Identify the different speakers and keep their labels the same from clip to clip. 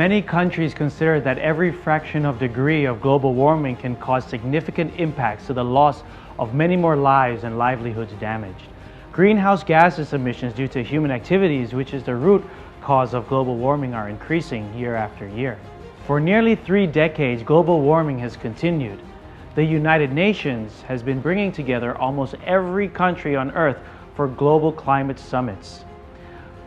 Speaker 1: Many countries consider that every fraction of degree of global warming can cause significant impacts to the loss of many more lives and livelihoods damaged. Greenhouse gases emissions due to human activities, which is the root cause of global warming, are increasing year after year. For nearly 3 decades, global warming has continued. The United Nations has been bringing together almost every country on Earth for global climate summits.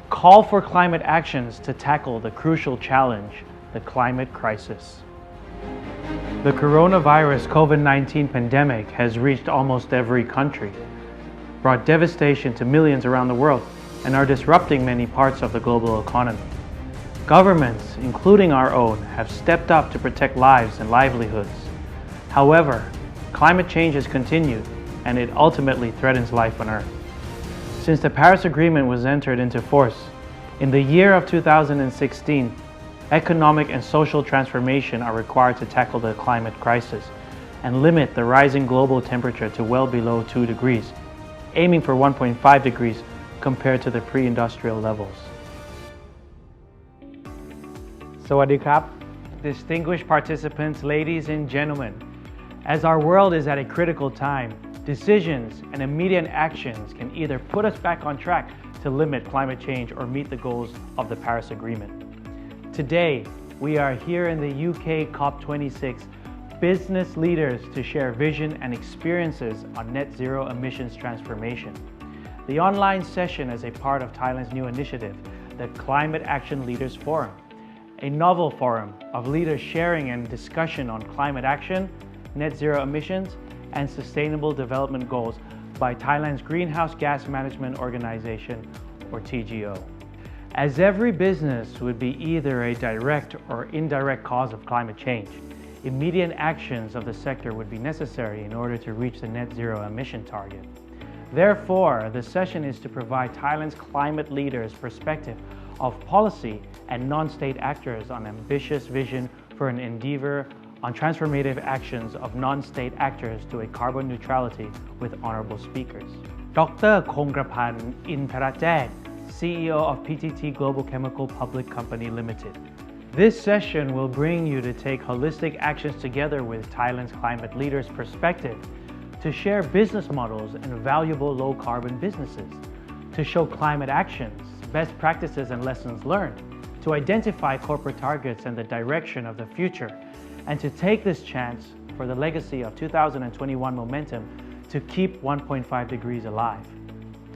Speaker 1: Call for climate actions to tackle the crucial challenge, the climate crisis. The coronavirus COVID-19 pandemic has reached almost every country, brought devastation to millions around the world, and are disrupting many parts of the global economy. Governments, including our own, have stepped up to protect lives and livelihoods. However, climate change has continued, and it ultimately threatens life on Earth. Since the Paris Agreement was entered into force, in the year of 2016, economic and social transformation are required to tackle the climate crisis and limit the rising global temperature to well below 2 degrees, aiming for 1.5 degrees compared to the pre-industrial levels. สวัสดีครับ Distinguished participants, ladies and gentlemen. As our world is at a critical time, decisions and immediate actions can either put us back on track to limit climate change or meet the goals of the Paris Agreement. Today, we are here in the UK COP26 business leaders to share vision and experiences on net zero emissions transformation. The online session is a part of Thailand's new initiative, the Climate Action Leaders Forum, a novel forum of leaders sharing and discussion on climate action, net zero emissions, and sustainable development goals by Thailand's Greenhouse Gas Management Organization, or TGO. As every business would be either a direct or indirect cause of climate change, immediate actions of the sector would be necessary in order to reach the net zero emission target. Therefore, the session is to provide Thailand's climate leaders' perspective of policy and non-state actors on ambitious vision for an endeavor on transformative actions of non-state actors to a carbon neutrality with honorable speakers. Dr. Kongkrapan Inparatjek, CEO of PTT Global Chemical Public Company Limited. This session will bring you to take holistic actions together with Thailand's climate leaders' perspective, to share business models and valuable low-carbon businesses, to show climate actions, best practices and lessons learned, to identify corporate targets and the direction of the future, and to take this chance for the legacy of 2021 momentum to keep 1.5 degrees alive.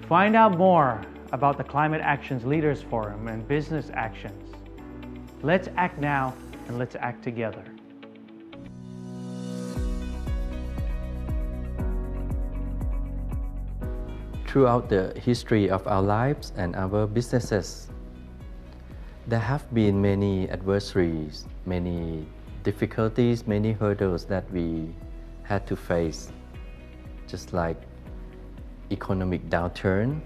Speaker 1: Find out more about the Climate Actions Leaders Forum and business actions. Let's act now and let's act together.
Speaker 2: Throughout the history of our lives and our businesses, there have been many adversaries, many difficulties, many hurdles that we had to face, just like economic downturn,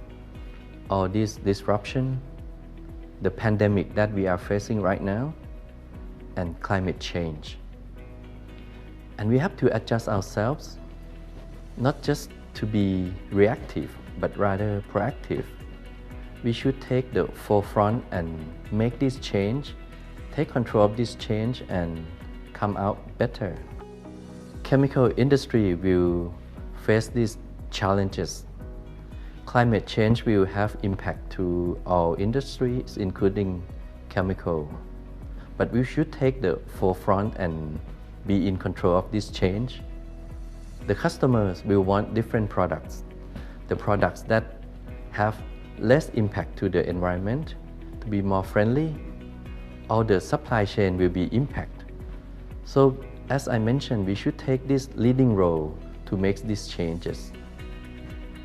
Speaker 2: all this disruption, the pandemic that we are facing right now, and climate change. And we have to adjust ourselves, not just to be reactive, but rather proactive. We should take the forefront and make this change, take control of this change and come out better. Chemical industry will face these challenges. Climate change will have impact to all industries, including chemical. But we should take the forefront and be in control of this change. The customers will want different products. The products that have less impact to the environment, to be more friendly, all the supply chain will be impacted. So, as I mentioned, we should take this leading role to make these changes.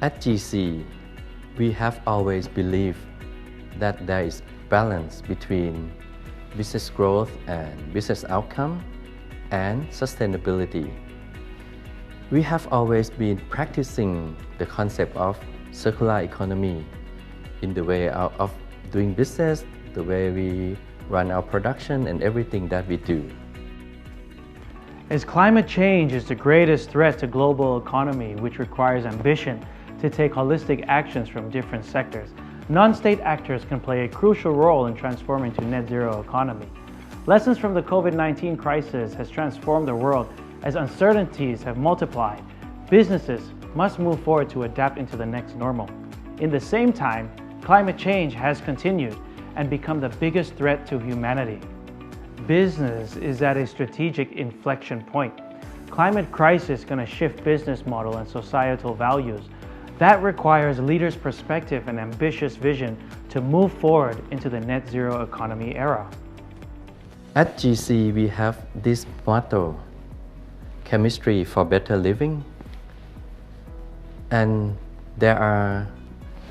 Speaker 2: At GC, we have always believed that there is balance between business growth and business outcome and sustainability. We have always been practicing the concept of circular economy in the way of doing business, the way we run our production and everything that we do.
Speaker 1: As climate change is the greatest threat to global economy, which requires ambition to take holistic actions from different sectors, non-state actors can play a crucial role in transforming to net zero economy. Lessons from the COVID-19 crisis has transformed the world as uncertainties have multiplied. Businesses must move forward to adapt into the next normal. In the same time, climate change has continued and become the biggest threat to humanity. Business is at a strategic inflection point. Climate crisis is going to shift business model and societal values. That requires leaders' perspective and ambitious vision to move forward into the net zero economy era.
Speaker 2: At GC, we have this motto, chemistry for better living. And there are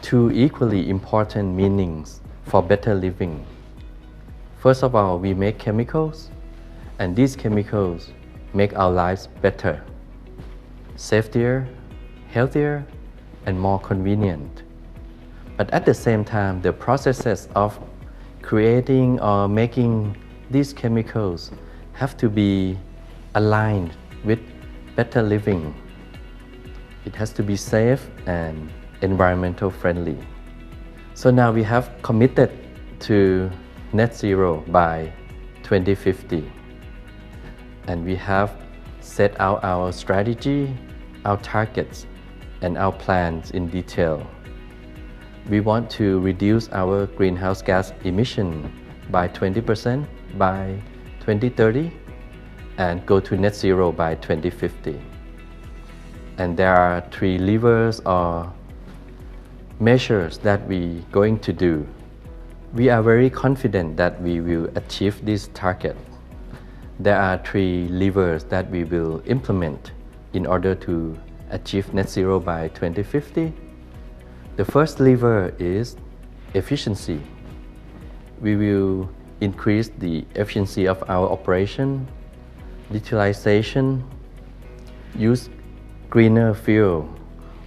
Speaker 2: two equally important meanings for better living. First of all, we make chemicals, and these chemicals make our lives better, safer, healthier, and more convenient. But at the same time, the processes of creating or making these chemicals have to be aligned with better living. It has to be safe and environmental friendly. So now we have committed to net zero by 2050. And we have set out our strategy, our targets, and our plans in detail. We want to reduce our greenhouse gas emission by 20% by 2030 and go to net zero by 2050. And there are three levers or measures that we're going to do. We are very confident that we will achieve this target. There are three levers that we will implement in order to achieve net zero by 2050. The first lever is efficiency. We will increase the efficiency of our operation, digitalization, use greener fuel.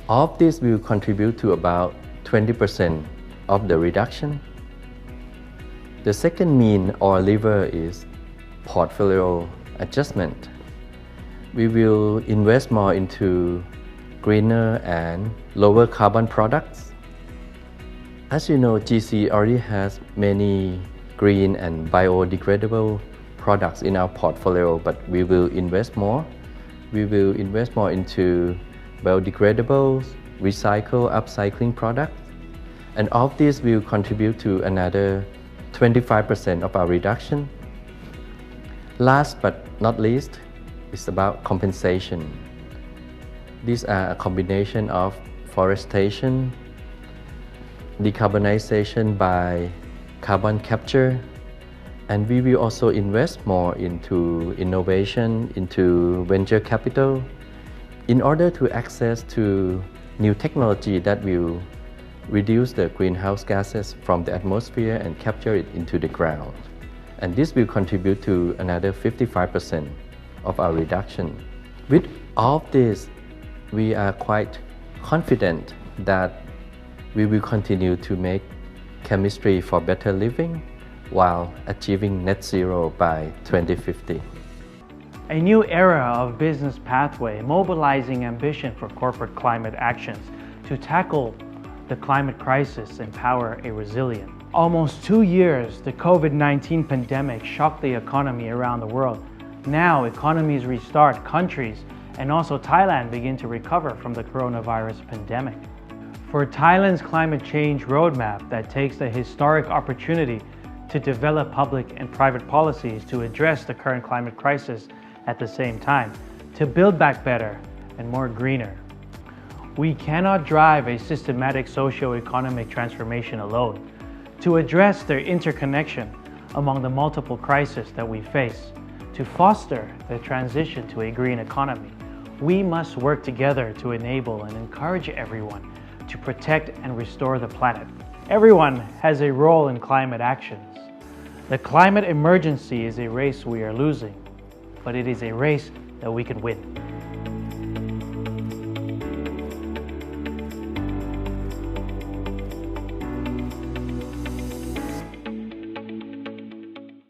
Speaker 2: All of this will contribute to about 20% of the reduction. The second mean or lever is portfolio adjustment. We will invest more into greener and lower carbon products. As you know, GC already has many green and biodegradable products in our portfolio, but we will invest more. We will invest more into biodegradables, recycle, upcycling products, and all of these will contribute to another 25% of our reduction. Last but not least, it's about compensation. These are a combination of forestation, decarbonization by carbon capture, and we will also invest more into innovation, into venture capital, in order to access to new technology that will reduce the greenhouse gases from the atmosphere and capture it into the ground. And this will contribute to another 55% of our reduction. With all of this, we are quite confident that we will continue to make chemistry for better living while achieving net zero by 2050.
Speaker 1: A new era of business pathway, mobilizing ambition for corporate climate actions to tackle the climate crisis and power a resilient. Almost 2 years, the COVID-19 pandemic shocked the economy around the world. Now, economies restart, countries and also Thailand begin to recover from the coronavirus pandemic. For Thailand's climate change roadmap that takes the historic opportunity to develop public and private policies to address the current climate crisis at the same time, to build back better and more greener. We cannot drive a systematic socio-economic transformation alone. To address their interconnection among the multiple crises that we face, to foster the transition to a green economy, we must work together to enable and encourage everyone to protect and restore the planet. Everyone has a role in climate actions. The climate emergency is a race we are losing, but it is a race that we can win.